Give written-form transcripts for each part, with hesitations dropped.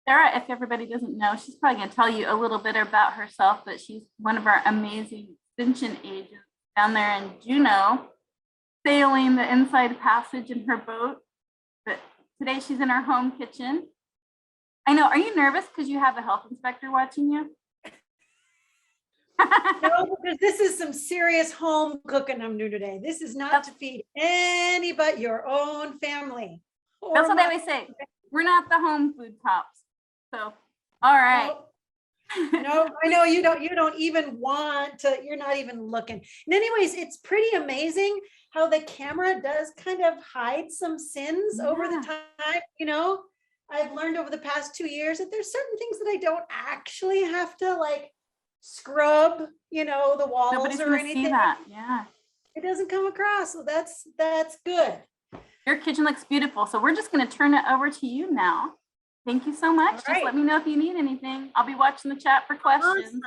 Sarah, if everybody doesn't know, she's probably going to tell you a little bit about herself, but she's one of our amazing extension agents down there in Juneau, sailing the inside passage in her boat. But today she's in her home kitchen. I know, are you nervous because you have a health inspector watching you? No, because this is some serious home cooking I'm doing today. This is not to feed any but your own family. That's what they always say. We're not the home food cops. So, all right. No, I know you don't even want to, you're not even looking. And anyways, it's pretty amazing how the camera does kind of hide some sins over the time. You know, I've learned over the past 2 years that there's certain things that I don't actually have to like scrub, you know, the walls. Nobody's or anything. See that. Yeah. It doesn't come across. So that's good. Your kitchen looks beautiful. So we're just going to turn it over to you now. Thank you so much. Just let me know if you need anything. I'll be watching the chat for questions.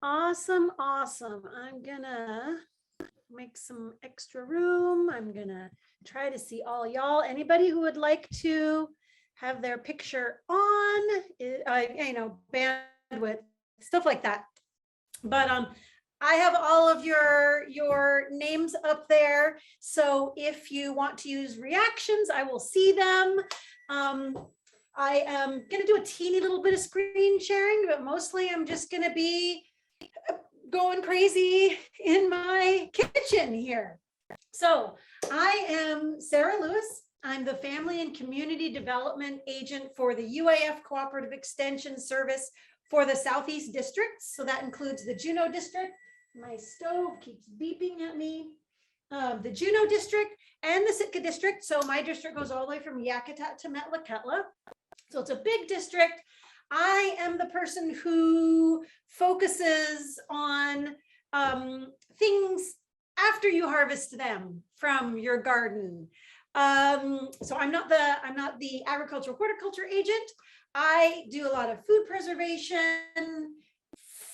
Awesome. I'm gonna make some extra room. I'm gonna try to see all y'all. Anybody who would like to have their picture on, you know, bandwidth, stuff like that. But I have all of your names up there. So if you want to use reactions, I will see them. I am going to do a teeny little bit of screen sharing, but mostly I'm just going to be going crazy in my kitchen here. So I am Sarah Lewis. I'm the Family and Community Development Agent for the UAF Cooperative Extension Service for the Southeast Districts. So that includes the Juneau District. My stove keeps beeping at me. The Juneau District and the Sitka District. So my district goes all the way from Yakutat to Metlakatla. So it's a big district. I am the person who focuses on things after you harvest them from your garden. So I'm not the agricultural horticulture agent. I do a lot of food preservation,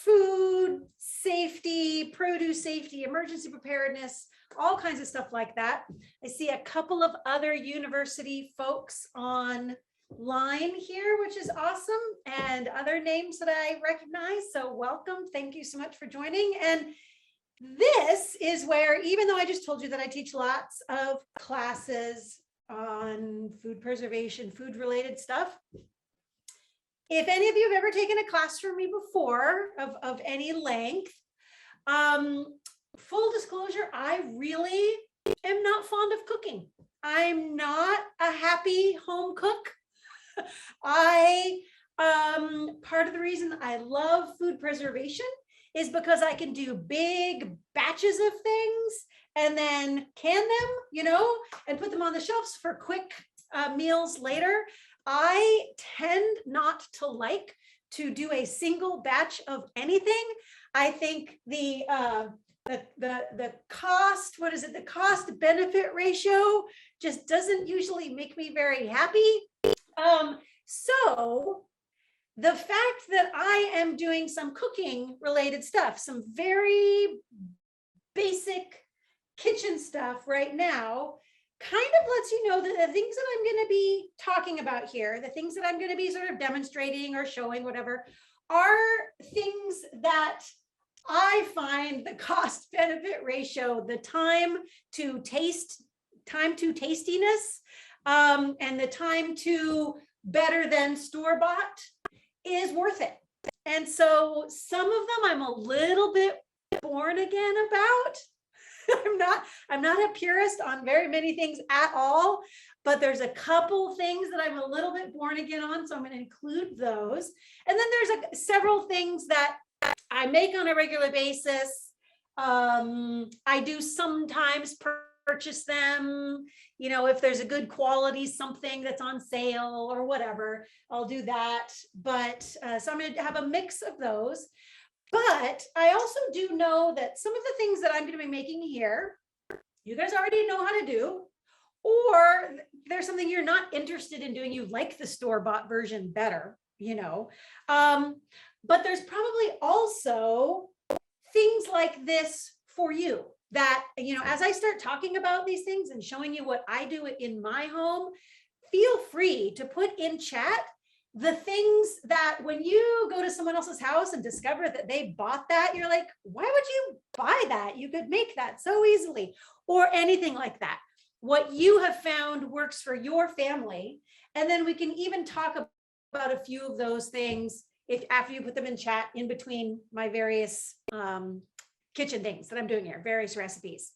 food safety, produce safety, emergency preparedness, all kinds of stuff like that. I see a couple of other university folks online here, which is awesome, and other names that I recognize. So welcome. Thank you so much for joining. And this is where, even though I just told you that I teach lots of classes on food preservation, food related stuff, if any of you have ever taken a class from me before of any length, full disclosure, I really am not fond of cooking. I'm not a happy home cook. Part of the reason I love food preservation is because I can do big batches of things and then can them, you know, and put them on the shelves for quick meals later. I tend not to like to do a single batch of anything. I think the cost, what is it? The cost benefit ratio just doesn't usually make me very happy. So the fact that I am doing some cooking related stuff, some very basic kitchen stuff right now, kind of lets you know that the things that I'm going to be talking about here, the things that I'm going to be sort of demonstrating or showing, whatever, are things that I find the cost benefit ratio, the time to tastiness, and the time to better than store-bought is worth it. And so some of them I'm a little bit born again about. I'm not a purist on very many things at all. but there's a couple things that I'm a little bit born again on, so I'm going to include those. And then there's several things that I make on a regular basis. I do sometimes purchase them, you know, if there's a good quality something that's on sale or whatever, I'll do that. But so I'm going to have a mix of those. But I also do know that some of the things that I'm going to be making here, you guys already know how to do, or there's something you're not interested in doing, you like the store-bought version better, you know. But there's probably also things like this for you that, you know, as I start talking about these things and showing you what I do in my home, feel free to put in chat the things that when you go to someone else's house and discover that they bought that, you're like, why would you buy that? You could make that so easily, or anything like that. What you have found works for your family. And then we can even talk about a few of those things if after you put them in chat in between my various kitchen things that I'm doing here, various recipes.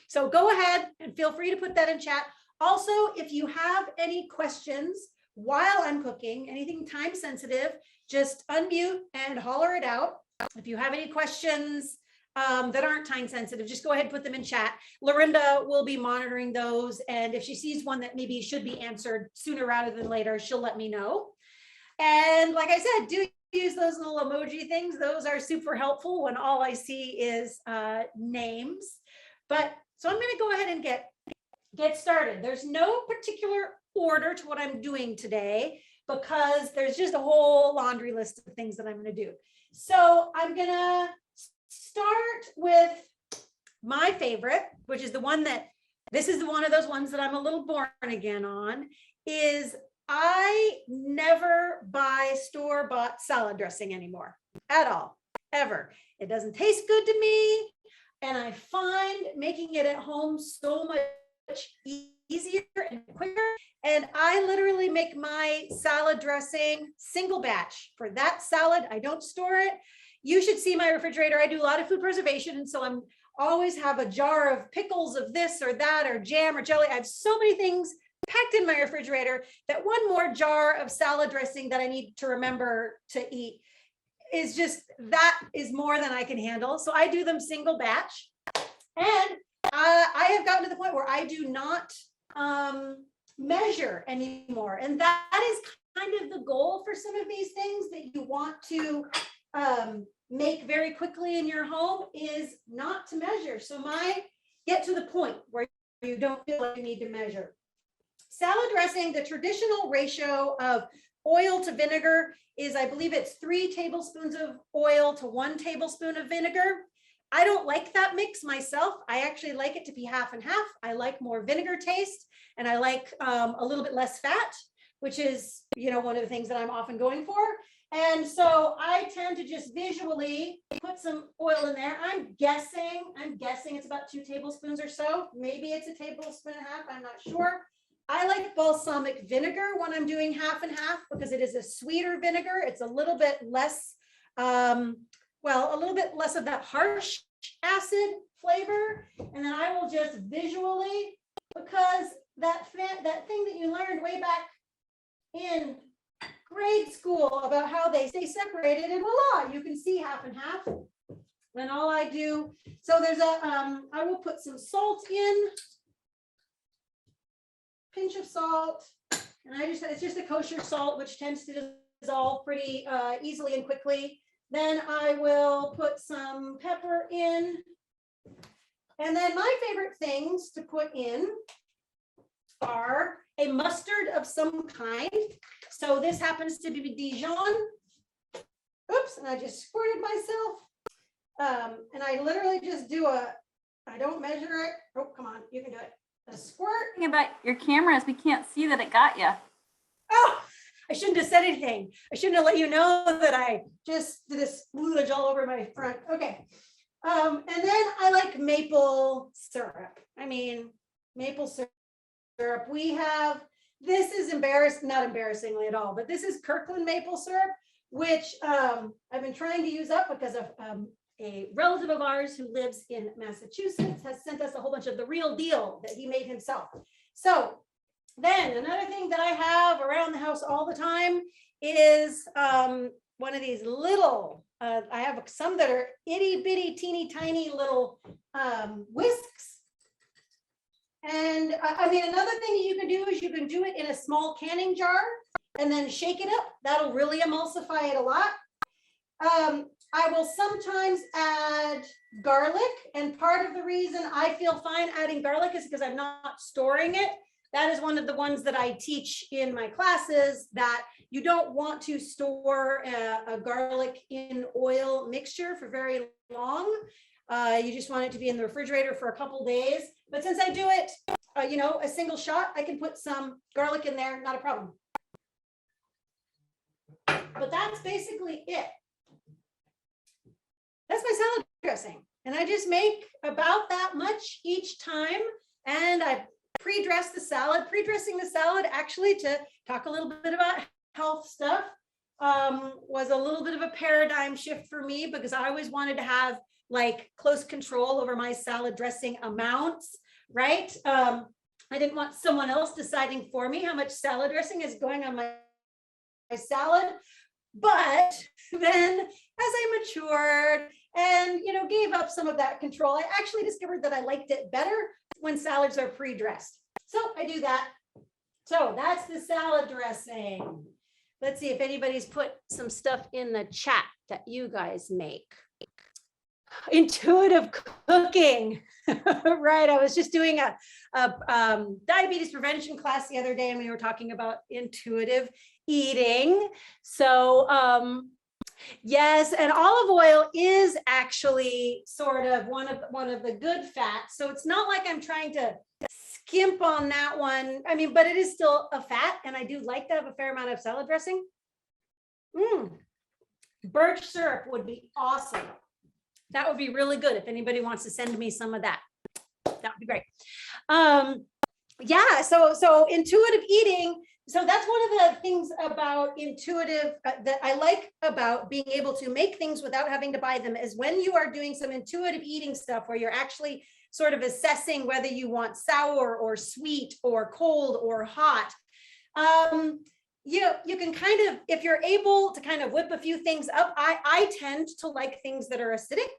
So go ahead and feel free to put that in chat. Also, if you have any questions while I'm cooking, anything time sensitive, just unmute and holler it out. If you have any questions that aren't time sensitive, just go ahead and put them in chat. Lorinda will be monitoring those. And if she sees one that maybe should be answered sooner rather than later, she'll let me know. And like I said, do use those little emoji things. Those are super helpful when all I see is names. But so I'm going to go ahead and get started. There's no particular order to what I'm doing today because there's just a whole laundry list of things that I'm going to do. So I'm going to start with my favorite, which is the one that, this is one of those ones that I'm a little born again on, is I never buy store-bought salad dressing anymore at all, ever. It doesn't taste good to me. And I find making it at home so much easier and quicker. And I literally make my salad dressing single batch for that salad. I don't store it. You should see my refrigerator. I do a lot of food preservation. And so I'm always have a jar of pickles of this or that or jam or jelly. I have so many things packed in my refrigerator that one more jar of salad dressing that I need to remember to eat is just, that is more than I can handle. So I do them single batch. And I have gotten to the point where I do not measure anymore. And that is kind of the goal for some of these things that you want to make very quickly in your home, is not to measure. So get to the point where you don't feel like you need to measure. Salad dressing, the traditional ratio of oil to vinegar is, I believe it's 3 tablespoons of oil to 1 tablespoon of vinegar. I don't like that mix myself. I actually like it to be half and half. I like more vinegar taste, and I like a little bit less fat, which is, you know, one of the things that I'm often going for. And so I tend to just visually put some oil in there. I'm guessing it's about 2 tablespoons or so. Maybe it's a tablespoon and a half. I'm not sure. I like balsamic vinegar when I'm doing half and half because it is a sweeter vinegar. It's a little bit less, a little bit less of that harsh acid flavor. And then I will just visually, because that thing that you learned way back in grade school about how they stay separated, and voila, you can see half and half. And all I do, so there's I will put some salt in, pinch of salt, and it's just a kosher salt, which tends to dissolve pretty easily and quickly. Then I will put some pepper in. And then my favorite things to put in are a mustard of some kind. So this happens to be Dijon. Oops, and I just squirted myself. And I literally just do I don't measure it. Oh, come on, you can do it. A squirt. The thing about your camera is we can't see that it got you. Oh, I shouldn't have said anything. I shouldn't have let you know that I just did this splooge all over my front. Okay. And then I like maple syrup. I mean, maple syrup. We have, this is not embarrassingly at all, but this is Kirkland maple syrup, which I've been trying to use up because of a relative of ours who lives in Massachusetts has sent us a whole bunch of the real deal that he made himself. So Then another thing that I have around the house all the time is one of these little, I have some that are itty bitty, teeny tiny little whisks. And I mean, another thing you can do is you can do it in a small canning jar and then shake it up. That'll really emulsify it a lot. I will sometimes add garlic, and part of the reason I feel fine adding garlic is because I'm not storing it. That is one of the ones that I teach in my classes, that you don't want to store a garlic in oil mixture for very long. You just want it to be in the refrigerator for a couple days. But since I do it, you know, a single shot, I can put some garlic in there, not a problem. But that's basically it. That's my salad dressing. And I just make about that much each time. And I pre-dress the salad. Pre-dressing the salad, actually, to talk a little bit about health stuff, was a little bit of a paradigm shift for me, because I always wanted to have like close control over my salad dressing amounts, right? I didn't want someone else deciding for me how much salad dressing is going on my salad. But then as I matured and, you know, gave up some of that control, I actually discovered that I liked it better when salads are pre-dressed. So I do that. So that's the salad dressing. Let's see if anybody's put some stuff in the chat that you guys make. Intuitive cooking. Right. I was just doing a diabetes prevention class the other day, and we were talking about intuitive eating. So yes, and olive oil is actually sort of one of the good fats. So it's not like I'm trying to skimp on that one. I mean, but it is still a fat, and I do like to have a fair amount of salad dressing. Birch syrup would be awesome. That would be really good if anybody wants to send me some of that. That would be great. Yeah, so intuitive eating. So that's one of the things about intuitive that I like about being able to make things without having to buy them, is when you are doing some intuitive eating stuff where you're actually sort of assessing whether you want sour or sweet or cold or hot. You can kind of, if you're able to kind of whip a few things up, I tend to like things that are acidic.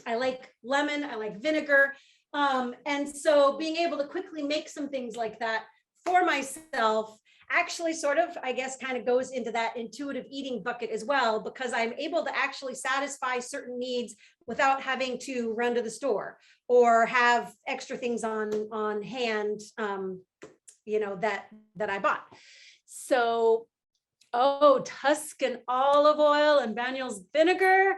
I like lemon, I like vinegar. And so being able to quickly make some things like that for myself actually sort of, I guess, kind of goes into that intuitive eating bucket as well, because I'm able to actually satisfy certain needs without having to run to the store or have extra things on hand, you know, that I bought. So, oh, Tuscan olive oil and Banyuls vinegar.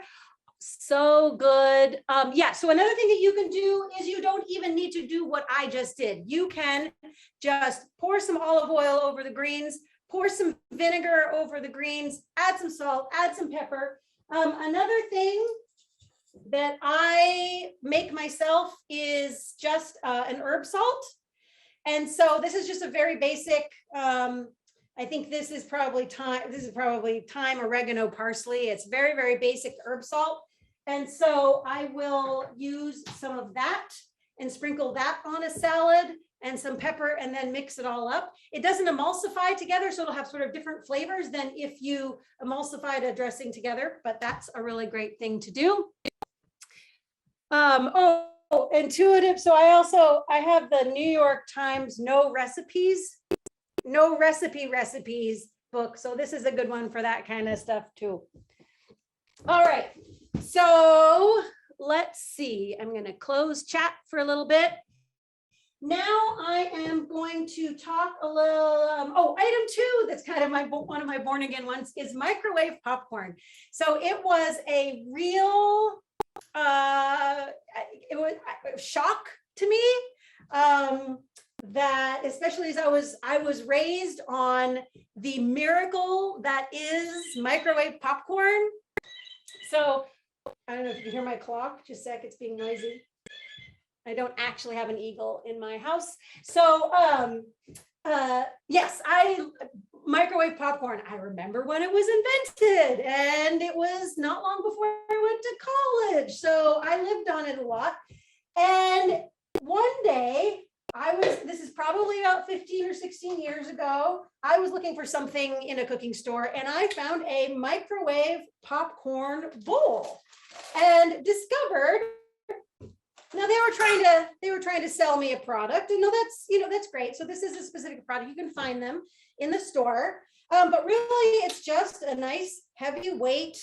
So good. Yeah, so another thing that you can do is you don't even need to do what I just did. You can just pour some olive oil over the greens, pour some vinegar over the greens, add some salt, add some pepper. Another thing that I make myself is just an herb salt. And so this is just a very basic, I think this is probably thyme, oregano, parsley. It's very, very basic herb salt. And so I will use some of that and sprinkle that on a salad and some pepper and then mix it all up. It doesn't emulsify together, so it'll have sort of different flavors than if you emulsified a dressing together, but that's a really great thing to do. Intuitive. So I have the New York Times No Recipes book. So this is a good one for that kind of stuff too. All right. So let's see. I'm going to close chat for a little bit. Now I am going to talk a little, item 2, that's kind of one of my born again ones, is microwave popcorn. So it was a real, it was a shock to me. That especially as I was raised on the miracle that is microwave popcorn. So I don't know if you can hear my clock, just a sec, it's being noisy. I don't actually have an eagle in my house. So yes, microwave popcorn, I remember when it was invented, and it was not long before I went to college. So I lived on it a lot. And one day this is probably about 15 or 16 years ago. I was looking for something in a cooking store and I found a microwave popcorn bowl and discovered, now they were trying to sell me a product, and no, that's great. So this is a specific product. You can find them in the store. But really it's just a nice heavyweight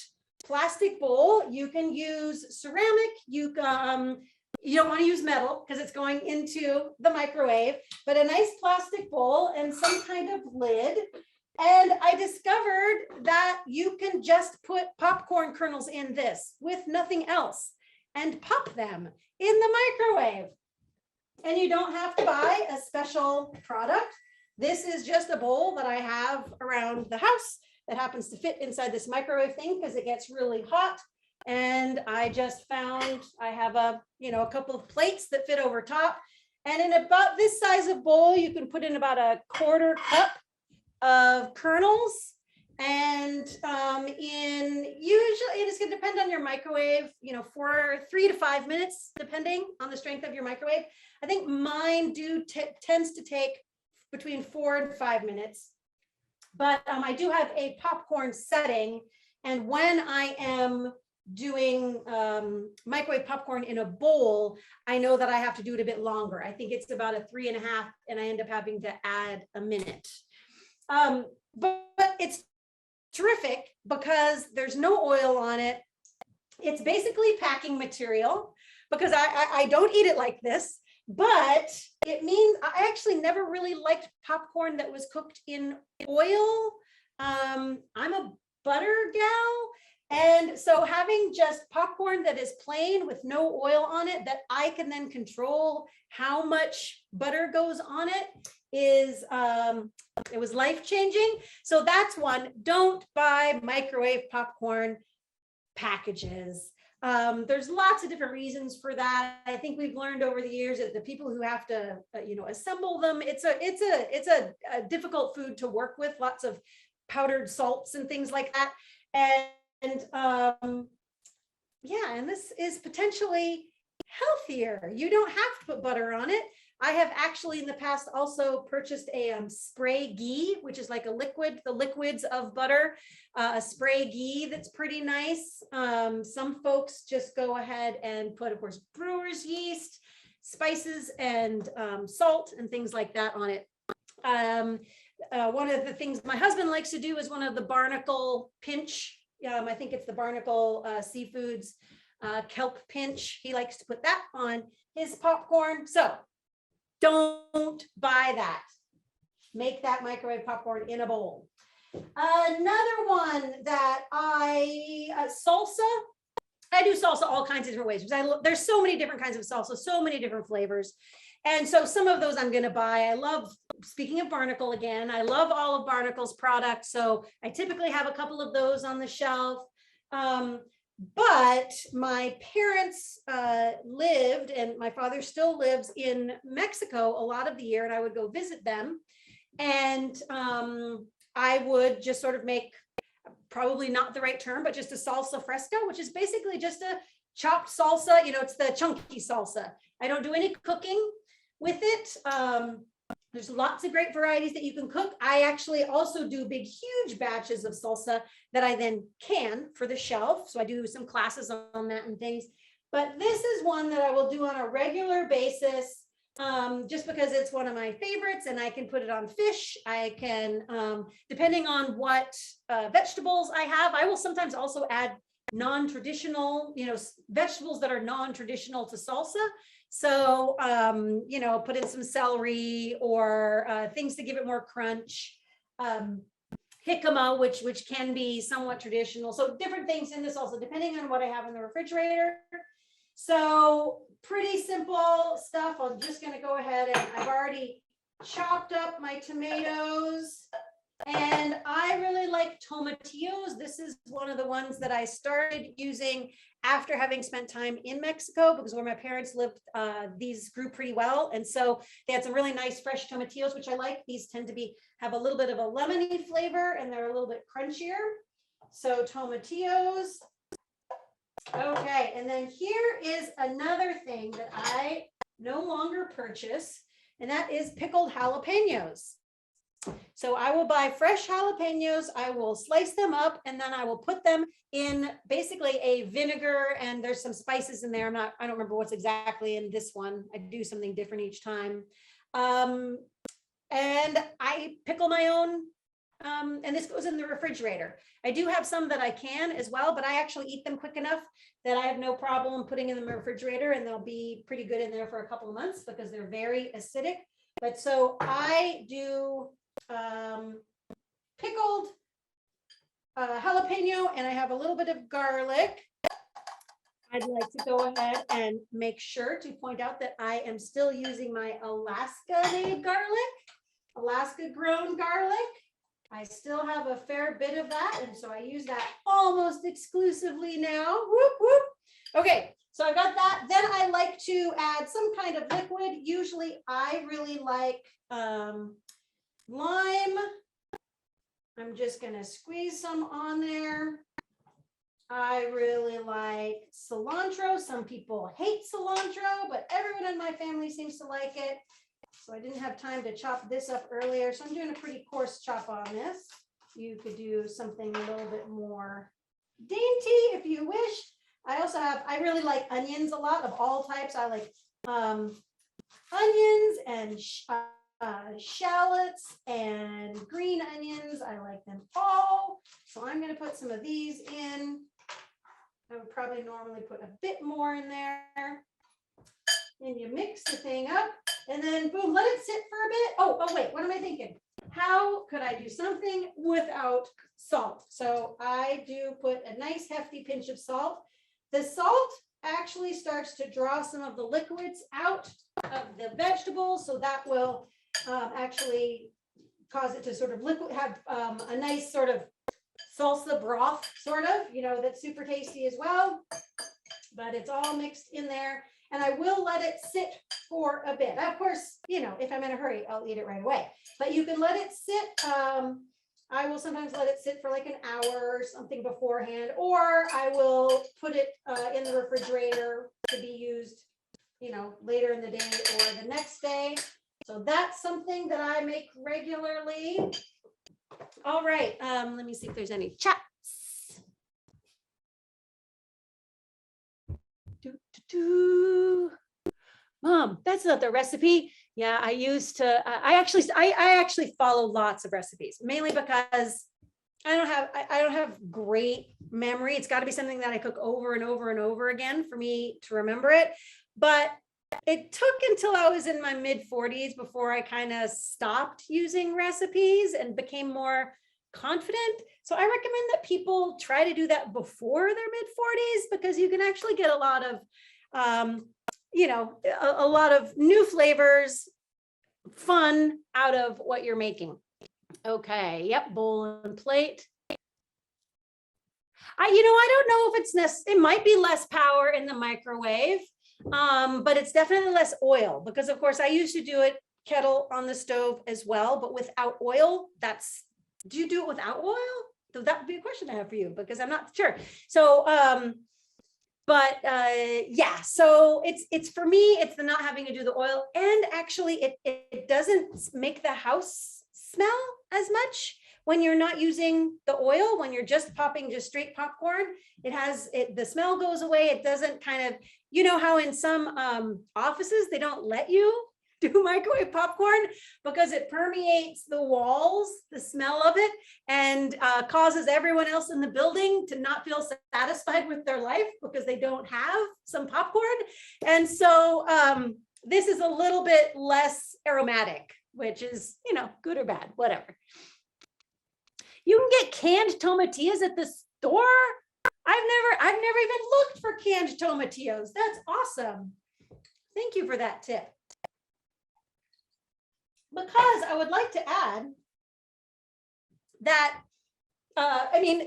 plastic bowl. You can use ceramic, you don't want to use metal because it's going into the microwave, but a nice plastic bowl and some kind of lid. And I discovered that you can just put popcorn kernels in this with nothing else and pop them in the microwave. And you don't have to buy a special product. This is just a bowl that I have around the house that happens to fit inside this microwave thing because it gets really hot. And I just found I have a couple of plates that fit over top. And in about this size of bowl, you can put in about a 1/4 cup of kernels. And usually it's going to depend on your microwave, for 3 to 5 minutes, depending on the strength of your microwave. I think mine tends to take between 4 and 5 minutes. But I do have a popcorn setting. And when I am doing microwave popcorn in a bowl, I know that I have to do it a bit longer. I think it's about a 3.5, and I end up having to add a minute. But it's terrific because there's no oil on it. It's basically packing material because I don't eat it like this, but it means I actually never really liked popcorn that was cooked in oil. I'm a butter gal. And so having just popcorn that is plain with no oil on it, that I can then control how much butter goes on it, is it was life-changing. So that's one. Don't buy microwave popcorn packages. There's lots of different reasons for that. I think we've learned over the years that the people who have to assemble them, it's a difficult food to work with, lots of powdered salts and things like that. And this is potentially healthier. You don't have to put butter on it. I have actually in the past also purchased a spray ghee, which is like a liquid, the liquids of butter, a spray ghee that's pretty nice. Some folks just go ahead and put, of course, brewer's yeast, spices, and salt and things like that on it. One of the things my husband likes to do is one of the Barnacle pinch. I think it's the Barnacle Seafoods kelp pinch. He likes to put that on his popcorn. So don't buy that. Make that microwave popcorn in a bowl. Another one that salsa. I do salsa all kinds of different ways because there's so many different kinds of salsa, so many different flavors. And so some of those I'm going to buy. I love, speaking of Barnacle again, I love all of Barnacle's products. So I typically have a couple of those on the shelf. But my parents lived, and my father still lives in Mexico a lot of the year, and I would go visit them. And I would just sort of make, probably not the right term, but just a salsa fresca, which is basically just a chopped salsa. It's the chunky salsa. I don't do any cooking with it. There's lots of great varieties that you can cook. I actually also do big, huge batches of salsa that I then can for the shelf. So I do some classes on that and things. But this is one that I will do on a regular basis, just because it's one of my favorites, and I can put it on fish. I can, depending on what vegetables I have, I will sometimes also add non-traditional, vegetables that are non-traditional to salsa. So, put in some celery or things to give it more crunch. Jicama, which can be somewhat traditional. So different things in this also, depending on what I have in the refrigerator. So pretty simple stuff. I'm just going to go ahead and I've already chopped up my tomatoes. And I really like tomatillos. This is one of the ones that I started using after having spent time in Mexico, because where my parents lived, these grew pretty well. And so they had some really nice fresh tomatillos, which I like. These tend to have a little bit of a lemony flavor, and they're a little bit crunchier. So tomatillos. Okay, and then here is another thing that I no longer purchase. and that is pickled jalapenos. So I will buy fresh jalapenos, I will slice them up, and then I will put them in basically a vinegar, and there's some spices in there. I don't remember what's exactly in this one. I do something different each time. And I pickle my own, and this goes in the refrigerator. I do have some that I can as well, but I actually eat them quick enough that I have no problem putting in the refrigerator, and they'll be pretty good in there for a couple of months because they're very acidic. But so I do pickled jalapeno, and I have a little bit of garlic. I'd like to go ahead and make sure to point out that I am still using my Alaska made garlic, Alaska grown garlic. I still have a fair bit of that, and so I use that almost exclusively now. Whoop, whoop. Okay, so I've got that. Then I like to add some kind of liquid. Usually I really like lime. I'm just gonna squeeze some on there. I really like cilantro. Some people hate cilantro, but everyone in my family seems to like it. So I didn't have time to chop this up earlier, so I'm doing a pretty coarse chop on this. You could do something a little bit more dainty if you wish. I really like onions a lot of all types. I like onions and shallots and green onions. I like them all. So I'm going to put some of these in. I would probably normally put a bit more in there. And you mix the thing up, and then boom, let it sit for a bit. Oh wait, what am I thinking? How could I do something without salt? So I do put a nice hefty pinch of salt. The salt actually starts to draw some of the liquids out of the vegetables, so that will actually cause it to sort of have a nice sort of salsa broth, sort of, that's super tasty as well. But it's all mixed in there. And I will let it sit for a bit. Of course, if I'm in a hurry, I'll eat it right away. But you can let it sit. I will sometimes let it sit for like an hour or something beforehand, or I will put it in the refrigerator to be used, later in the day or the next day. So that's something that I make regularly. All right, let me see if there's any chats. Mom, that's not the recipe. Yeah, I actually follow lots of recipes, mainly because I don't have great memory. It's got to be something that I cook over and over and over again for me to remember it. But it took until I was in my mid-40s before I kind of stopped using recipes and became more confident. So I recommend that people try to do that before their mid-40s, because you can actually get a lot of a lot of new flavors, fun out of what you're making. Okay, yep, bowl and plate. I don't know if it might be less power in the microwave, but it's definitely less oil, because of course I used to do it kettle on the stove as well, but without oil. Do you do it without oil? So that would be a question I have for you, because I'm not sure. So yeah, so it's for me, it's the not having to do the oil, and actually it doesn't make the house smell as much when you're not using the oil. When you're just popping just straight popcorn, the smell goes away. It doesn't kind of, how in some offices they don't let you do microwave popcorn because it permeates the walls, the smell of it, and causes everyone else in the building to not feel satisfied with their life because they don't have some popcorn. And so this is a little bit less aromatic, which is, good or bad, whatever. You can get canned tomatillos at the store. I've never even looked for canned tomatillos. That's awesome. Thank you for that tip. Because I would like to add that,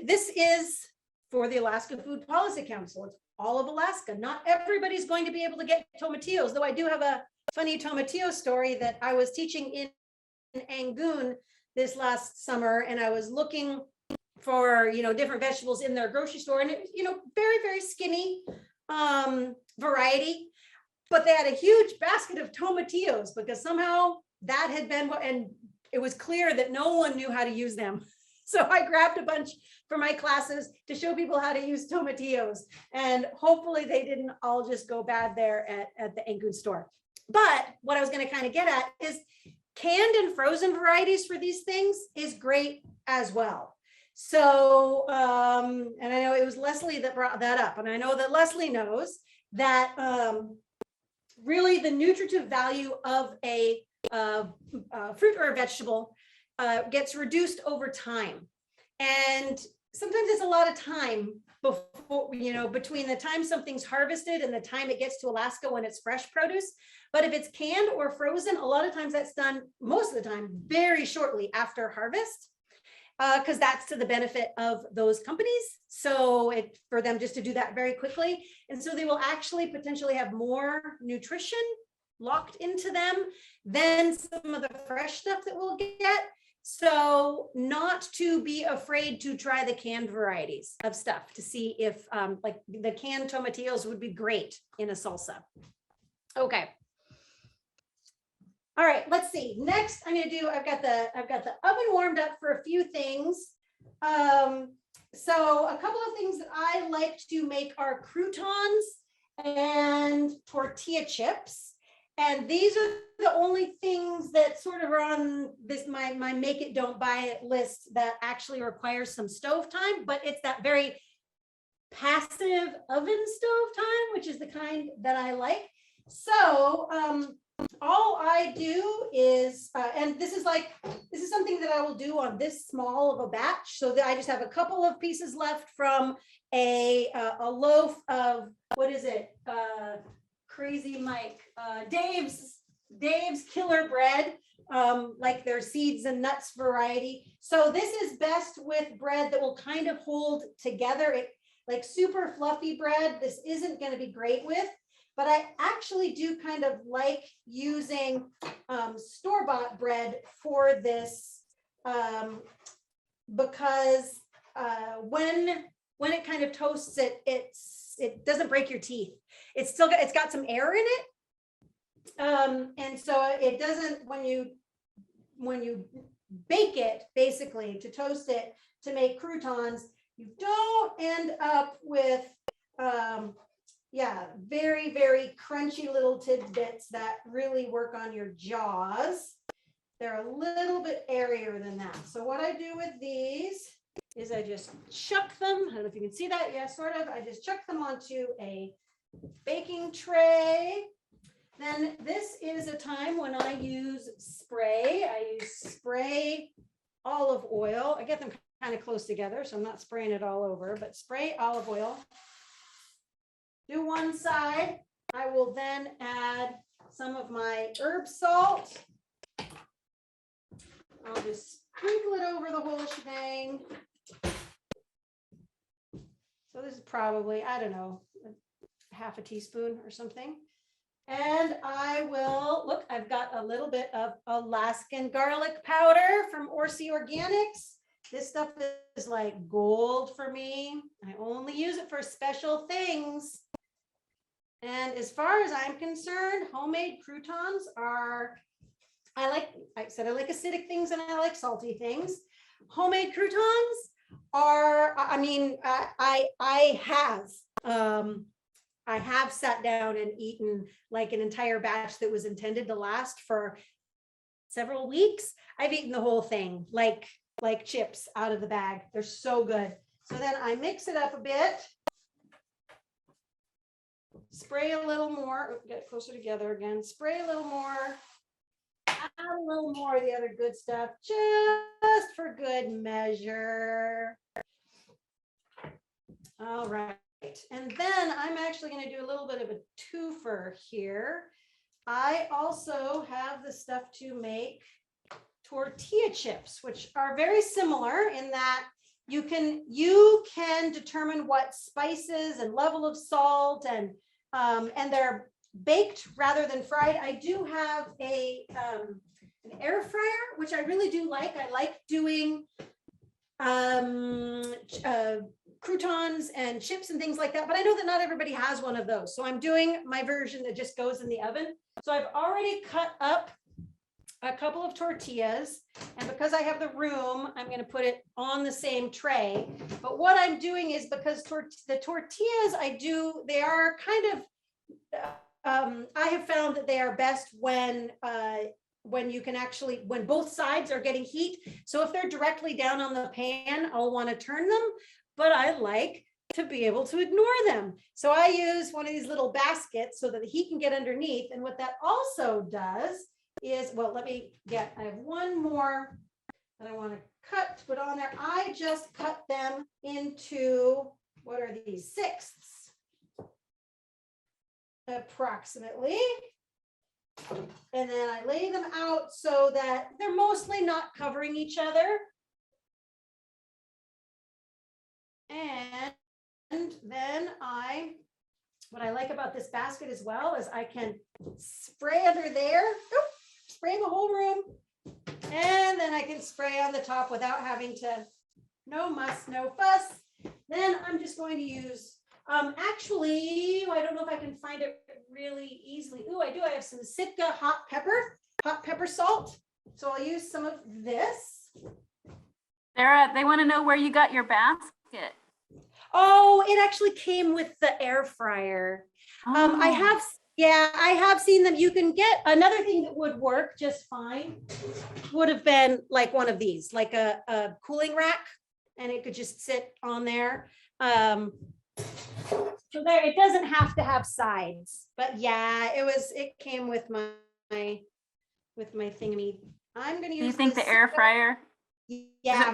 this is for the Alaska Food Policy Council. It's all of Alaska. Not everybody's going to be able to get tomatillos, though I do have a funny tomatillo story that I was teaching in Angoon this last summer, and I was looking for, different vegetables in their grocery store, and it, very, very skinny variety. but they had a huge basket of tomatillos because somehow that had been, and it was clear that no one knew how to use them. So I grabbed a bunch for my classes to show people how to use tomatillos, and hopefully they didn't all just go bad there at the Angoon store. But what I was going to kind of get at is canned and frozen varieties for these things is great as well. So, and I know it was Leslie that brought that up, and I know that Leslie knows that really the nutritive value of a fruit or a vegetable gets reduced over time. And sometimes it's a lot of time before, between the time something's harvested and the time it gets to Alaska when it's fresh produce. But if it's canned or frozen, a lot of times that's done, most of the time, very shortly after harvest, because that's to the benefit of those companies. So for them just to do that very quickly. And so they will actually potentially have more nutrition locked into them than some of the fresh stuff that we'll get. So not to be afraid to try the canned varieties of stuff to see if like the canned tomatillos would be great in a salsa. Okay. All right, let's see. Next, I'm going to do, I've got the oven warmed up for a few things. So a couple of things that I like to make are croutons and tortilla chips. And these are the only things that sort of are on this, my make it, don't buy it list that actually requires some stove time, but it's that very passive oven stove time, which is the kind that I like. So all I do is, and this is something that I will do on this small of a batch, so that I just have a couple of pieces left from a loaf of, what is it? Crazy Mike, Dave's Killer Bread, like their seeds and nuts variety. So this is best with bread that will kind of hold together. It, like super fluffy bread, this isn't going to be great with, but I actually do kind of like using store-bought bread for this, because when it kind of toasts it, it doesn't break your teeth. It's got some air in it. And so it doesn't, when you bake it, basically to toast it, to make croutons, you don't end up with, very, very crunchy little tidbits that really work on your jaws. They're a little bit airier than that. So what I do with these is I just chuck them. I don't know if you can see that. Yeah, sort of. I just chuck them onto a baking tray. Then this is a time when I use spray. I use spray olive oil. I get them kind of close together, so I'm not spraying it all over, but spray olive oil. Do one side. I will then add some of my herb salt. I'll just sprinkle it over the whole shebang. So this is probably, I don't know, half a teaspoon or something. And I will, look, I've got a little bit of Alaskan garlic powder from Orsi Organics. This stuff is like gold for me. I only use it for special things. And as far as I'm concerned, homemade croutons are, I said I like acidic things and I like salty things. Homemade croutons are, I mean, I have sat down and eaten like an entire batch that was intended to last for several weeks. I've eaten the whole thing, like chips out of the bag. They're so good. So then I mix it up a bit. Spray a little more, get it closer together again. Spray a little more, add a little more of the other good stuff, just for good measure. All right. And then I'm actually going to do a little bit of a twofer here. I also have the stuff to make tortilla chips, which are very similar in that you can determine what spices and level of salt and they're baked rather than fried. I do have an air fryer, which I really do like. I like doing croutons and chips and things like that, but I know that not everybody has one of those. So I'm doing my version that just goes in the oven. So I've already cut up a couple of tortillas, and because I have the room, I'm going to put it on the same tray. But what I'm doing is, because the tortillas they are kind of, I have found that they are best when you can actually, when both sides are getting heat. So if they're directly down on the pan, I'll want to turn them, but I like to be able to ignore them. So I use one of these little baskets so that the heat can get underneath. And what that also does is, well, I have one more that I want to cut to put on there. I just cut them into, what are these, sixths, approximately. And then I lay them out so that they're mostly not covering each other. And then what I like about this basket as well is I can spray under there, spray the whole room, and then I can spray on the top without having to, no muss, no fuss. Then I'm just going to use, actually, I don't know if I can find it really easily. Oh, I do. I have some Sitka hot pepper salt. So I'll use some of this. Sarah, they want to know where you got your basket. Oh, it actually came with the air fryer. Oh. I have seen them. You can get another thing that would work just fine. Would have been like one of these, like a cooling rack, and it could just sit on there. So there, it doesn't have to have sides, but yeah, it came with my thingy. I'm going to use. Do you think the air fryer? Yeah, is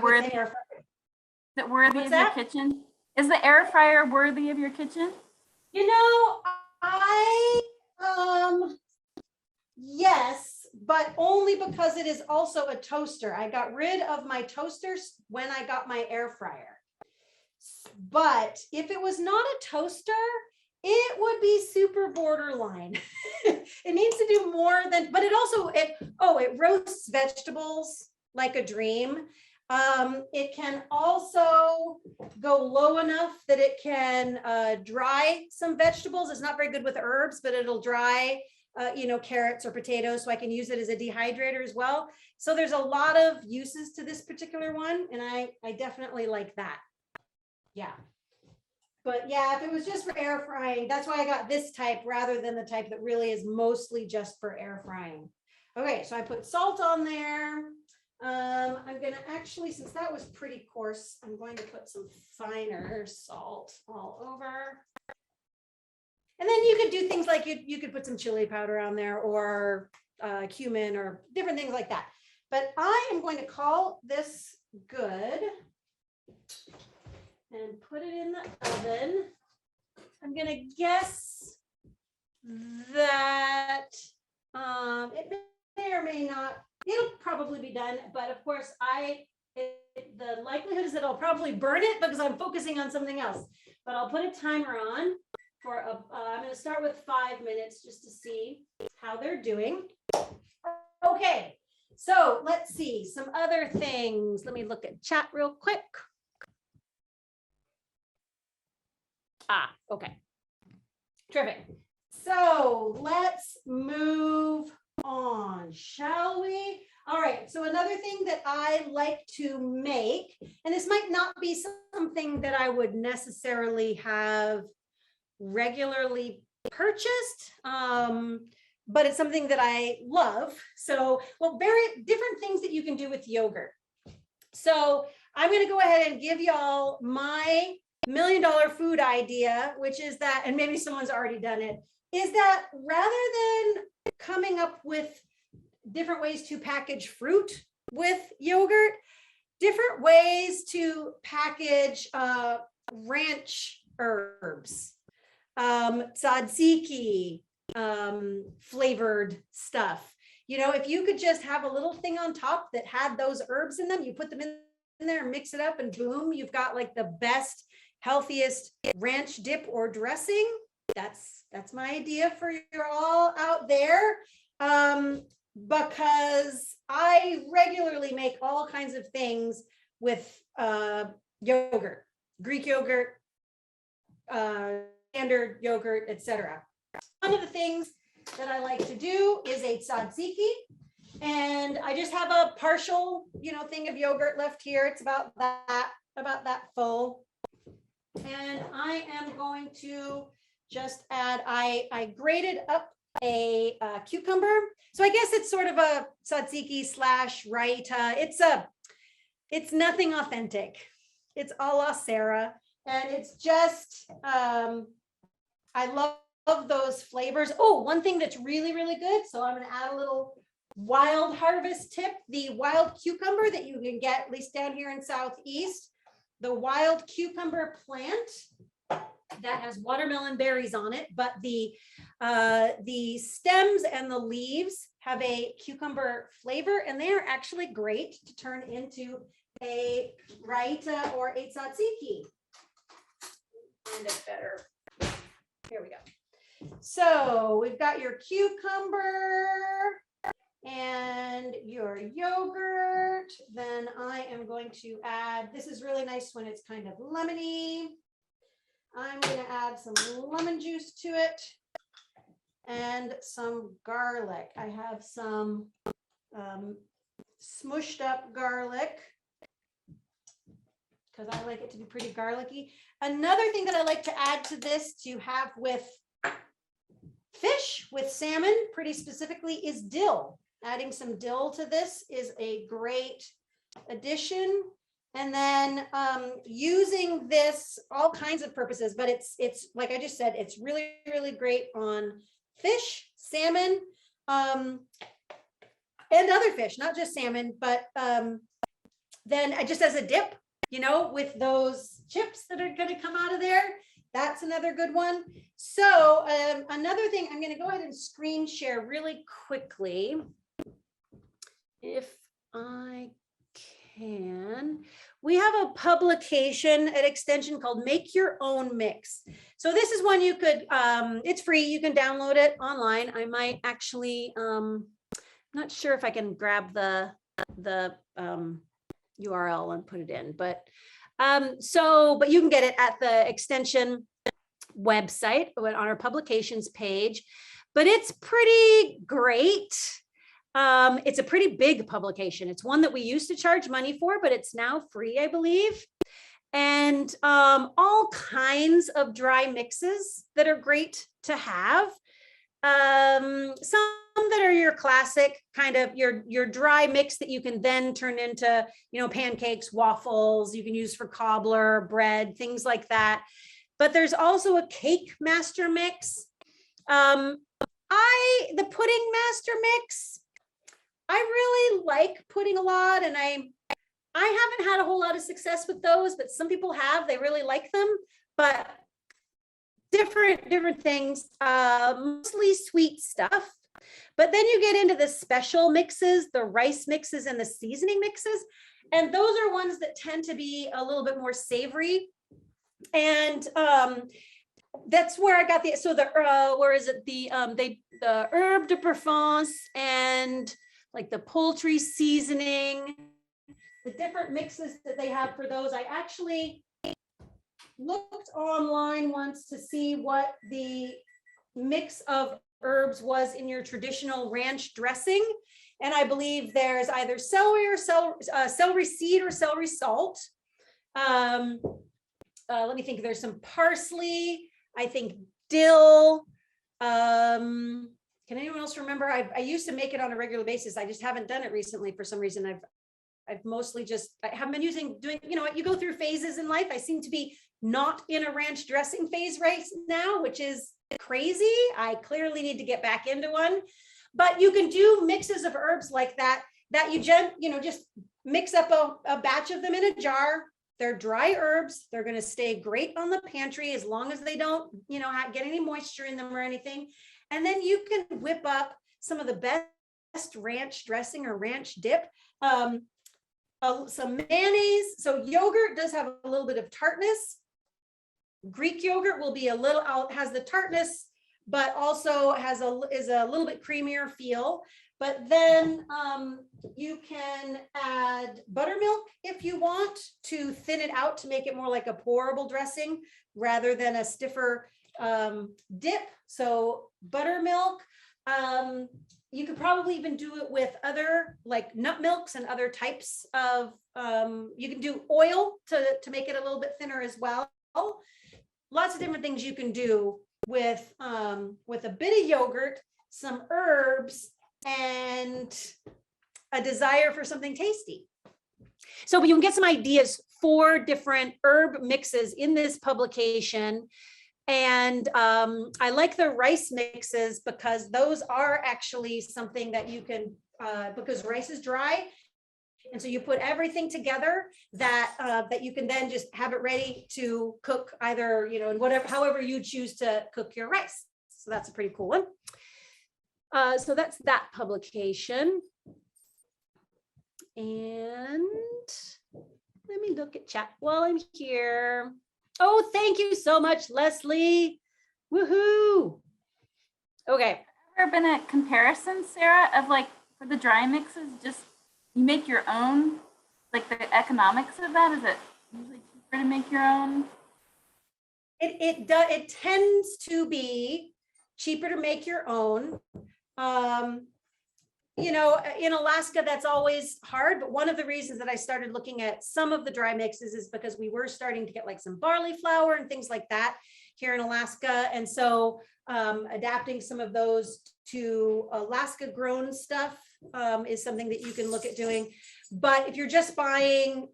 it worthy of your kitchen? Is the air fryer worthy of your kitchen? You know, yes, but only because it is also a toaster. I got rid of my toasters when I got my air fryer. But if it was not a toaster, it would be super borderline. It needs to do more than, but it roasts vegetables like a dream. It can also go low enough that it can dry some vegetables. It's not very good with herbs, but it'll dry, carrots or potatoes. So I can use it as a dehydrator as well. So there's a lot of uses to this particular one. And I definitely like that. Yeah. But yeah, if it was just for air frying, that's why I got this type rather than the type that really is mostly just for air frying. Okay, so I put salt on there. I'm going to actually, since that was pretty coarse, I'm going to put some finer salt all over. And then you could do things like you could put some chili powder on there, or cumin, or different things like that. But I am going to call this good and put it in the oven. I'm going to guess that it may or may not. It'll probably be done, but of course, the likelihood is that I'll probably burn it because I'm focusing on something else. But I'll put a timer on for I'm going to start with 5 minutes just to see how they're doing. Okay, so let's see some other things. Let me look at chat real quick. Okay, terrific. So let's move on, shall we? All right, so another thing that I like to make, and this might not be something that I would necessarily have regularly purchased, but it's something that I love. So, well, very different things that you can do with yogurt. So I'm going to go ahead and give y'all my $1 million food idea, which is that, and maybe someone's already done it, is that rather than coming up with different ways to package fruit with yogurt, different ways to package ranch herbs, tzatziki, flavored stuff. If you could just have a little thing on top that had those herbs in them, you put them in there, mix it up, and boom, you've got like the best, healthiest ranch dip or dressing. That's my idea for you all out there, because I regularly make all kinds of things with yogurt. Greek yogurt, standard yogurt, etc. One of the things that I like to do is a tzatziki, and I just have a partial, thing of yogurt left here. It's about that full, and I am going to just add. I grated up a cucumber, so I guess it's sort of a tzatziki slash raita. It's nothing authentic. It's a la Sarah, and it's just I love those flavors. Oh, one thing that's really, really good. So I'm going to add a little wild harvest tip. The wild cucumber that you can get, at least down here in Southeast, the wild cucumber plant that has watermelon berries on it, but the stems and the leaves have a cucumber flavor, and they are actually great to turn into a raita or a tzatziki. Find it better. Here we go. So we've got your cucumber and your yogurt. Then I am going to add, this is really nice when it's kind of lemony. I'm going to add some lemon juice to it and some garlic. I have some smushed up garlic because I like it to be pretty garlicky. Another thing that I like to add to this to have with fish, with salmon, pretty specifically, is dill. Adding some dill to this is a great addition. And then using this all kinds of purposes, but it's like I just said, it's really, really great on fish, salmon, and other fish, not just salmon, but then just as a dip, with those chips that are going to come out of there. That's another good one. So another thing, I'm going to go ahead and screen share really quickly, if I can. We have a publication at Extension called Make Your Own Mix. So this is one you could, it's free. You can download it online. I might actually, not sure if I can grab the URL and put it in, but but you can get it at the Extension website on our publications page, but it's pretty great. It's a pretty big publication. It's one that we used to charge money for, but it's now free, I believe. And all kinds of dry mixes that are great to have. Some that are your classic kind of your dry mix that you can then turn into, pancakes, waffles, you can use for cobbler, bread, things like that. But there's also a cake master mix. The pudding master mix, I really like pudding a lot, and I haven't had a whole lot of success with those, but some people have. They really like them, but different things, mostly sweet stuff. But then you get into the special mixes, the rice mixes and the seasoning mixes, and those are ones that tend to be a little bit more savory. And that's where I got the the herb de Provence and like the poultry seasoning, the different mixes that they have for those. I actually looked online once to see what the mix of herbs was in your traditional ranch dressing, and I believe there's either celery or celery seed or celery salt. Let me think. There's some parsley, I think dill. Can anyone else remember? I used to make it on a regular basis. I just haven't done it recently for some reason. I've mostly I haven't been doing, you go through phases in life. I seem to be not in a ranch dressing phase right now, which is crazy. I clearly need to get back into one. But you can do mixes of herbs like that you just mix up a batch of them in a jar. They're dry herbs. They're going to stay great on the pantry as long as they don't, get any moisture in them or anything. And then you can whip up some of the best ranch dressing or ranch dip. Some mayonnaise. So yogurt does have a little bit of tartness. Greek yogurt will be has the tartness, but also is a little bit creamier feel. But then you can add buttermilk if you want to thin it out to make it more like a pourable dressing rather than a stiffer dip. So buttermilk. You could probably even do it with other like nut milks and other types of, you can do oil to make it a little bit thinner as well. Lots of different things you can do with a bit of yogurt, some herbs, and a desire for something tasty. So you can get some ideas for different herb mixes in this publication. And I like the rice mixes because those are actually something that you can, because rice is dry. And so you put everything together that you can then just have it ready to cook either, in whatever, however you choose to cook your rice. So that's a pretty cool one. So that's that publication. And let me look at chat while I'm here. Oh, thank you so much, Leslie. Woohoo. Okay. Ever been a comparison, Sarah, of like for the dry mixes, just you make your own, like the economics of that? Is it usually cheaper to make your own? It tends to be cheaper to make your own. In Alaska, that's always hard. But one of the reasons that I started looking at some of the dry mixes is because we were starting to get like some barley flour and things like that here in Alaska. And so adapting some of those to Alaska grown stuff is something that you can look at doing. But if you're just buying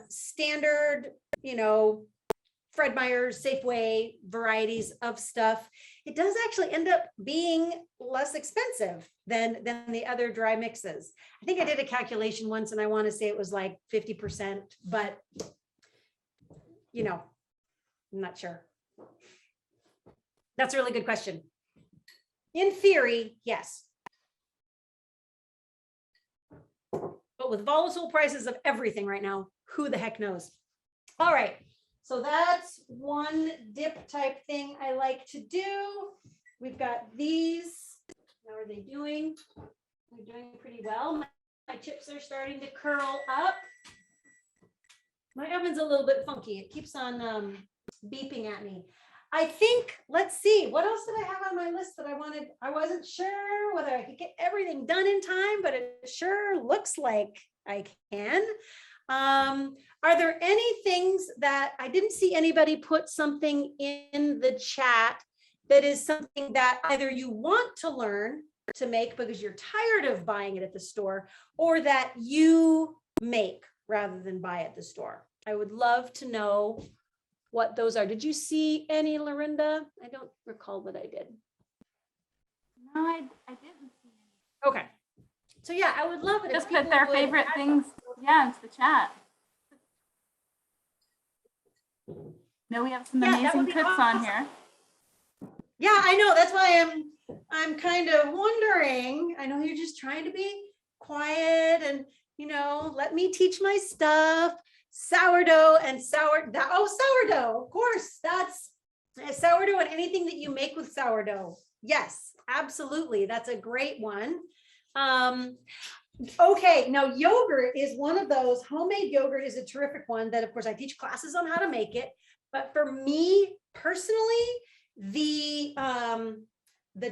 standard, Fred Meyer's, Safeway varieties of stuff, it does actually end up being less expensive than the other dry mixes. I think I did a calculation once and I want to say it was like 50%, but I'm not sure. That's a really good question. In theory, yes. But with volatile prices of everything right now, who the heck knows? All right. So that's one dip type thing I like to do. We've got these. How are they doing? They're doing pretty well. My chips are starting to curl up. My oven's a little bit funky. It keeps on beeping at me. I think, let's see, what else did I have on my list that I wanted? I wasn't sure whether I could get everything done in time, but it sure looks like I can. Are there any things that I didn't see anybody put something in the chat that is something that either you want to learn to make because you're tired of buying it at the store, or that you make rather than buy at the store? I would love to know what those are. Did you see any, Lorinda? I don't recall that I did. No, I didn't see any. Okay. So yeah, I would love it. Just put their favorite things, yeah, into the chat. No, we have some amazing tips on here. Yeah, I know. That's why I'm kind of wondering. I know you're just trying to be quiet and, let me teach my stuff. Sourdough and sourdough. Oh, sourdough. Of course. That's sourdough and anything that you make with sourdough. Yes, absolutely. That's a great one. Okay, now yogurt is one of those. Homemade yogurt is a terrific one that, of course, I teach classes on how to make it. But for me personally, the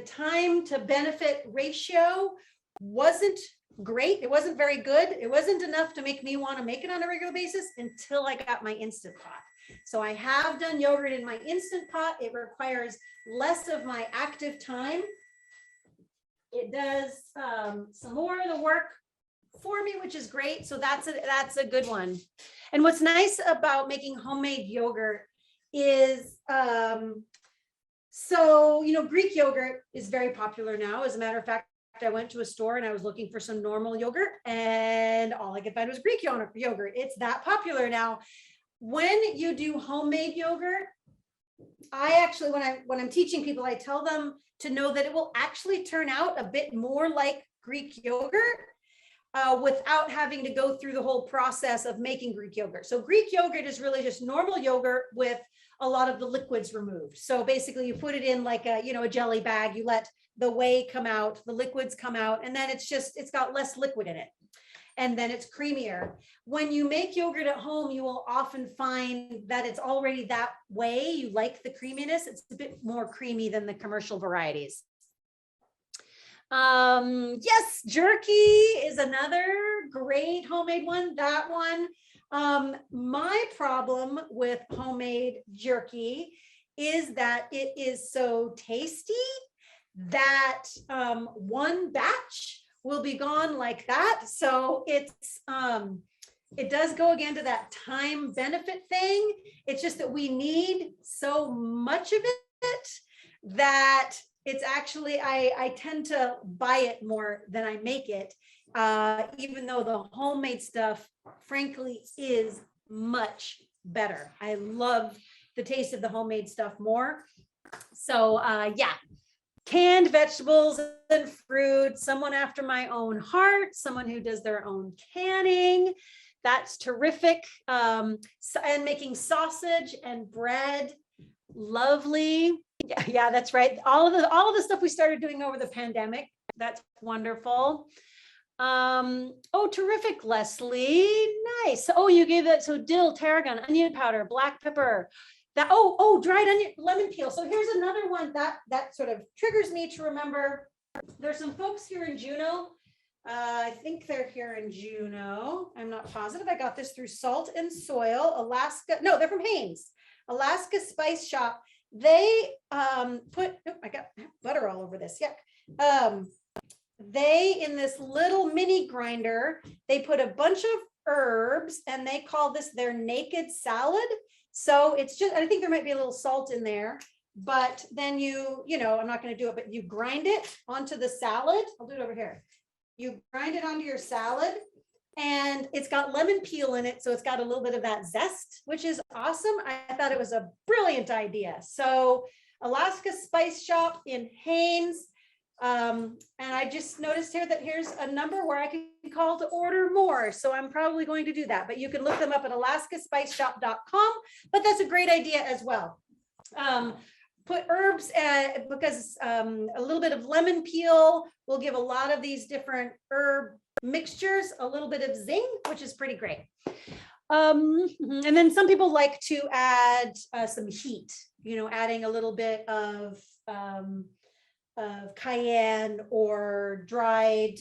time to benefit ratio wasn't great. It wasn't very good. It wasn't enough to make me want to make it on a regular basis until I got my Instant Pot. So I have done yogurt in my Instant Pot. It requires less of my active time. It does some more of the work for me, which is great. So that's a good one. And what's nice about making homemade yogurt is, Greek yogurt is very popular now. As a matter of fact, I went to a store and I was looking for some normal yogurt and all I could find was Greek yogurt. It's that popular now. When you do homemade yogurt, I actually, when I'm teaching people, I tell them to know that it will actually turn out a bit more like Greek yogurt. without having to go through the whole process of making Greek yogurt. So Greek yogurt is really just normal yogurt with a lot of the liquids removed. So basically you put it in like a, a jelly bag, you let the whey come out, the liquids come out, and then it's got less liquid in it. And then it's creamier. When you make yogurt at home, you will often find that it's already that way. You like the creaminess. It's a bit more creamy than the commercial varieties. Yes, jerky is another great homemade one. That one, my problem with homemade jerky is that it is so tasty that one batch will be gone like that. So it's it does go again to that time benefit thing. It's just that we need so much of it that it's actually, I tend to buy it more than I make it, even though the homemade stuff, frankly, is much better. I love the taste of the homemade stuff more. So yeah, canned vegetables and fruit, someone after my own heart, someone who does their own canning. That's terrific. And making sausage and bread, lovely. Yeah, that's right. All of the stuff we started doing over the pandemic. That's wonderful. Oh, terrific, Leslie. Nice. Oh, you gave that. So dill, tarragon, onion powder, black pepper. That dried onion, lemon peel. So here's another one that sort of triggers me to remember. There's some folks here in Juneau. I think they're here in Juneau. I'm not positive. I got this through Salt and Soil, Alaska. No, they're from Haines, Alaska Spice Shop. They I got butter all over this. Yuck. They, in this little mini grinder, they put a bunch of herbs and they call this their naked salad. So it's just, I think there might be a little salt in there, but then I'm not going to do it, but you grind it onto the salad. I'll do it over here. You grind it onto your salad and it's got lemon peel in it. So it's got a little bit of that zest, which is awesome. I thought it was a brilliant idea. So Alaska Spice Shop in Haines. And I just noticed here that here's a number where I can call to order more. So I'm probably going to do that, but you can look them up at alaskaspiceshop.com, but that's a great idea as well. Put herbs because a little bit of lemon peel will give a lot of these different herb mixtures a little bit of zing, which is pretty great. And then some people like to add some heat, adding a little bit of cayenne or dried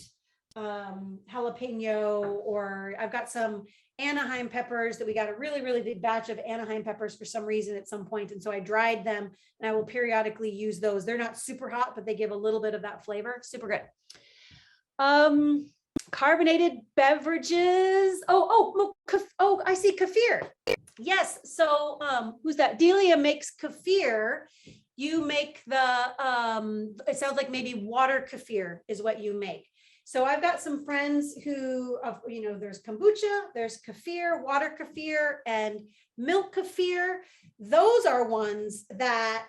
jalapeno, or I've got some Anaheim peppers that we got a really, really big batch of Anaheim peppers for some reason at some point. And so I dried them and I will periodically use those. They're not super hot, but they give a little bit of that flavor. Super good. Carbonated beverages. I see kefir. Yes. So who's that? Delia makes kefir. You make it sounds like maybe water kefir is what you make. So I've got some friends who, there's kombucha, there's kefir, water kefir, and milk kefir. Those are ones that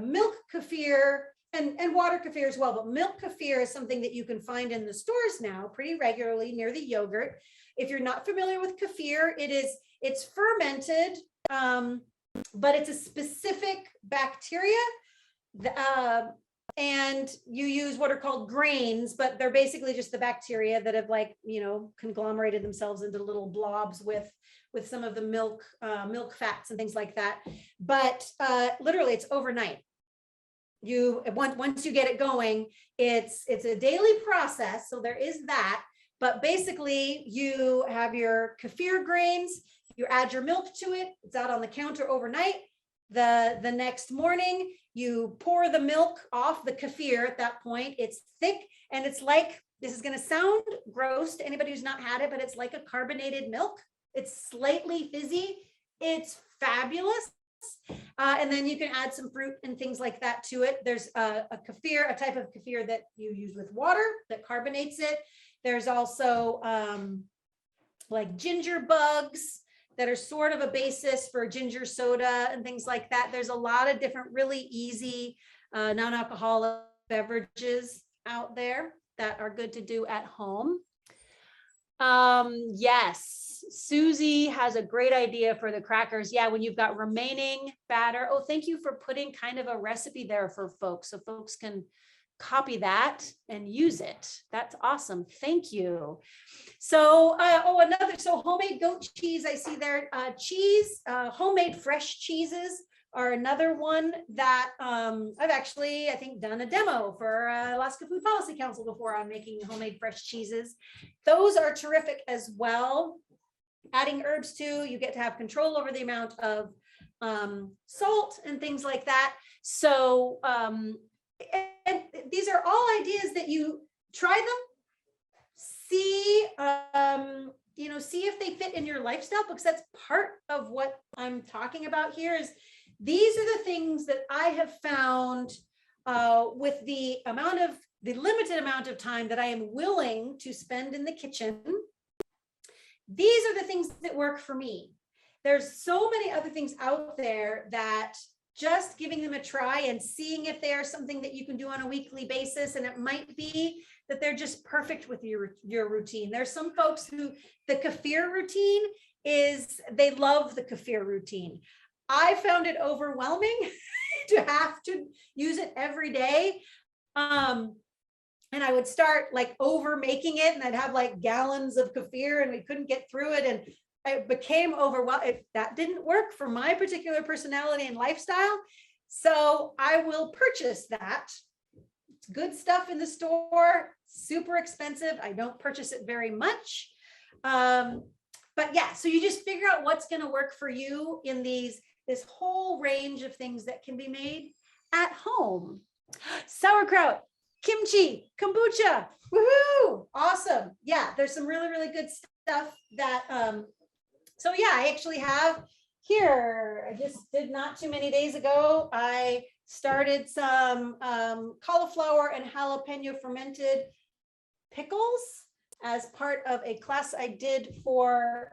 milk kefir and water kefir as well. But milk kefir is something that you can find in the stores now pretty regularly near the yogurt. If you're not familiar with kefir, it's fermented, but it's a specific bacteria. And you use what are called grains, but they're basically just the bacteria that have conglomerated themselves into little blobs with some of the milk fats and things like that. But literally it's overnight. Once you get it going, it's a daily process. So there is that, but basically you have your kefir grains, you add your milk to it. It's out on the counter overnight. The next morning, you pour the milk off the kefir. At that point, it's thick and it's like, this is going to sound gross to anybody who's not had it, but it's like a carbonated milk. It's slightly fizzy. It's fabulous. And then you can add some fruit and things like that to it. There's a type of kefir that you use with water that carbonates it. There's also like ginger bugs that are sort of a basis for ginger soda and things like that. There's a lot of different really easy non-alcoholic beverages out there that are good to do at home. Yes, Susie has a great idea for the crackers. Yeah, when you've got remaining batter. Oh, thank you for putting kind of a recipe there for folks so folks can copy that and use it. That's awesome. Thank you. So, so homemade goat cheese, I see there, cheese, homemade fresh cheeses are another one that I've actually, I think, done a demo for Alaska Food Policy Council before on making homemade fresh cheeses. Those are terrific as well. Adding herbs too, you get to have control over the amount of salt and things like that. So, and these are all ideas that you try them, see, see if they fit in your lifestyle, because that's part of what I'm talking about here. Is these are the things that I have found with the limited amount of time that I am willing to spend in the kitchen. These are the things that work for me. There's so many other things out there that just giving them a try and seeing if they are something that you can do on a weekly basis. And it might be that they're just perfect with your routine. There's some folks who the Kefir routine is, they love the Kefir routine. I found it overwhelming to have to use it every day. And I would start like over making it, and I'd have like gallons of kefir and we couldn't get through it. And I became overwhelmed. That didn't work for my particular personality and lifestyle. So I will purchase that. It's good stuff in the store, super expensive. I don't purchase it very much. But yeah, so you just figure out what's going to work for you in this whole range of things that can be made at home. Sauerkraut, kimchi, kombucha, woohoo, awesome. Yeah, there's some really, really good stuff that, so yeah, I actually have here, I just did not too many days ago, I started some cauliflower and jalapeno fermented pickles as part of a class I did for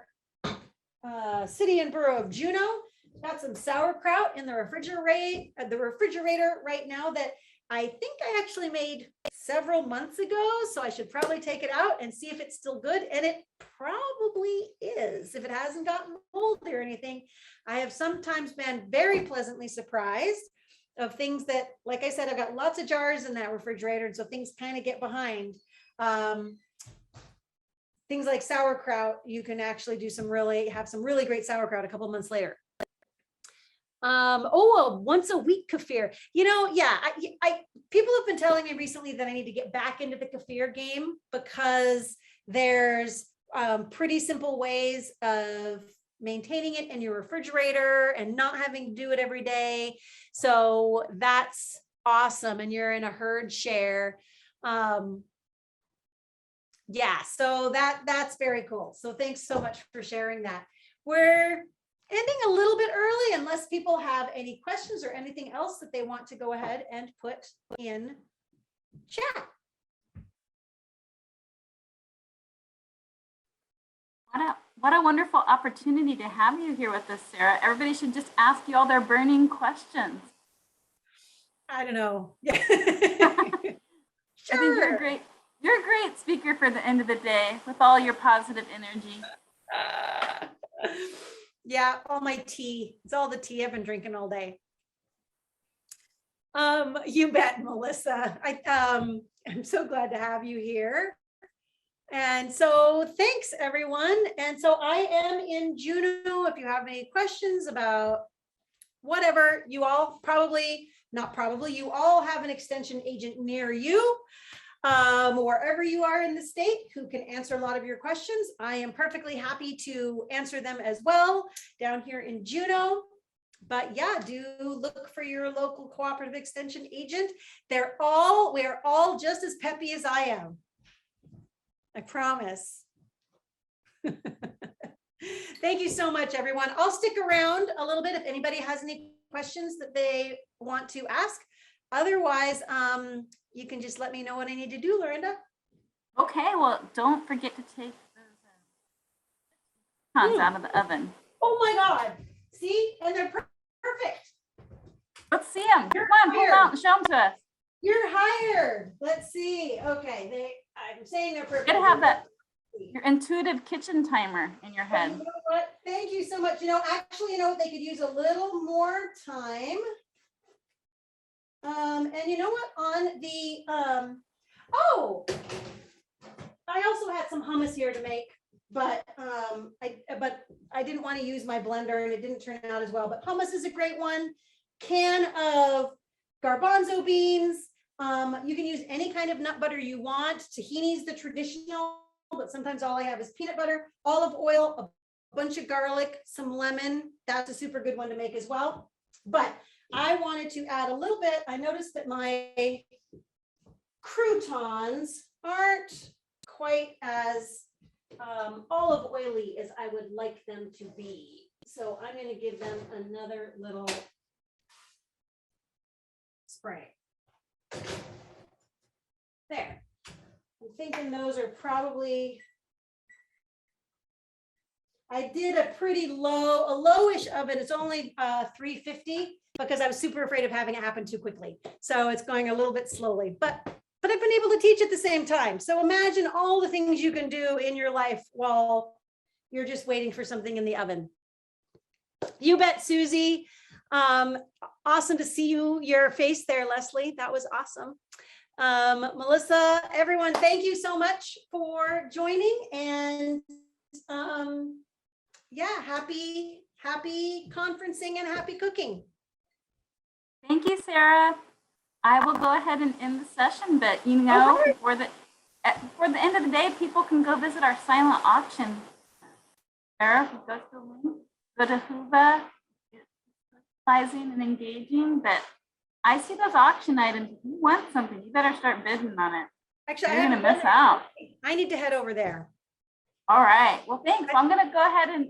City and Borough of Juneau. Got some sauerkraut in the refrigerator right now that I think I actually made several months ago. So I should probably take it out and see if it's still good. And it probably is, if it hasn't gotten moldy or anything. I have sometimes been very pleasantly surprised of things that, like I said, I've got lots of jars in that refrigerator. And so things kind of get behind. Things like sauerkraut, you can actually have some really great sauerkraut a couple months later. A once a week kefir, yeah, people have been telling me recently that I need to get back into the kefir game because there's pretty simple ways of maintaining it in your refrigerator and not having to do it every day. So that's awesome. And you're in a herd share. Yeah, so that's very cool. So thanks so much for sharing that. We're ending a little bit early unless people have any questions or anything else that they want to go ahead and put in chat. What a wonderful opportunity to have you here with us, Sarah. Everybody should just ask you all their burning questions. I don't know. Sure. I think you're great. You're a great speaker for the end of the day with all your positive energy. Yeah, all my tea. It's all the tea I've been drinking all day. You bet, Melissa. I'm so glad to have you here. And so thanks, everyone. And so I am in Juneau. If you have any questions about whatever, you all you all have an extension agent near you. Wherever you are in the state who can answer a lot of your questions. I am perfectly happy to answer them as well down here in Juneau. But yeah, do look for your local cooperative extension agent. We are all just as peppy as I am. I promise. Thank you so much, everyone. I'll stick around a little bit if anybody has any questions that they want to ask. Otherwise, you can just let me know what I need to do, Lorinda. Okay, well, don't forget to take those croutons out of the oven. Oh my God. See? And they're perfect. Let's see them. Come on, pull them out and show them to us. You're hired. Let's see. Okay, I'm saying they're perfect. You gotta have that. your intuitive kitchen timer in your But head. you know what? Thank you so much. You know, actually, you know what? They could use a little more time. And you know what? On the, oh, I also had some hummus here to make, but I didn't want to use my blender and it didn't turn out as well. But hummus is a great one. Can of garbanzo beans. You can use any kind of nut butter you want. Tahini's the traditional, but sometimes all I have is peanut butter, olive oil, a bunch of garlic, some lemon. That's a super good one to make as well. But I wanted to add a little bit. I noticed that my croutons aren't quite as olive oily as I would like them to be. So I'm going to give them another little spray. There. I'm thinking those are probably, I did a pretty low, a lowish oven. It's only 350 because I was super afraid of having it happen too quickly. So it's going a little bit slowly, but I've been able to teach at the same time. So imagine all the things you can do in your life while you're just waiting for something in the oven. You bet, Susie. Awesome to see your face there, Leslie. That was awesome. Melissa, everyone, thank you so much for joining. And yeah, happy conferencing and happy cooking. Thank you, Sarah. I will go ahead and end the session, but you know, before the end of the day, people can go visit our silent auction. Sarah, if you go to the link, go to Huva, socializing and engaging. But I see those auction items. If you want something, you better start bidding on it. Actually, you're gonna miss out. I need to head over there. All right. Well, thanks. I'm gonna go ahead and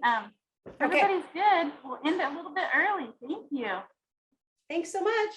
everybody's good. We'll end it a little bit early. Thank you. Thanks so much.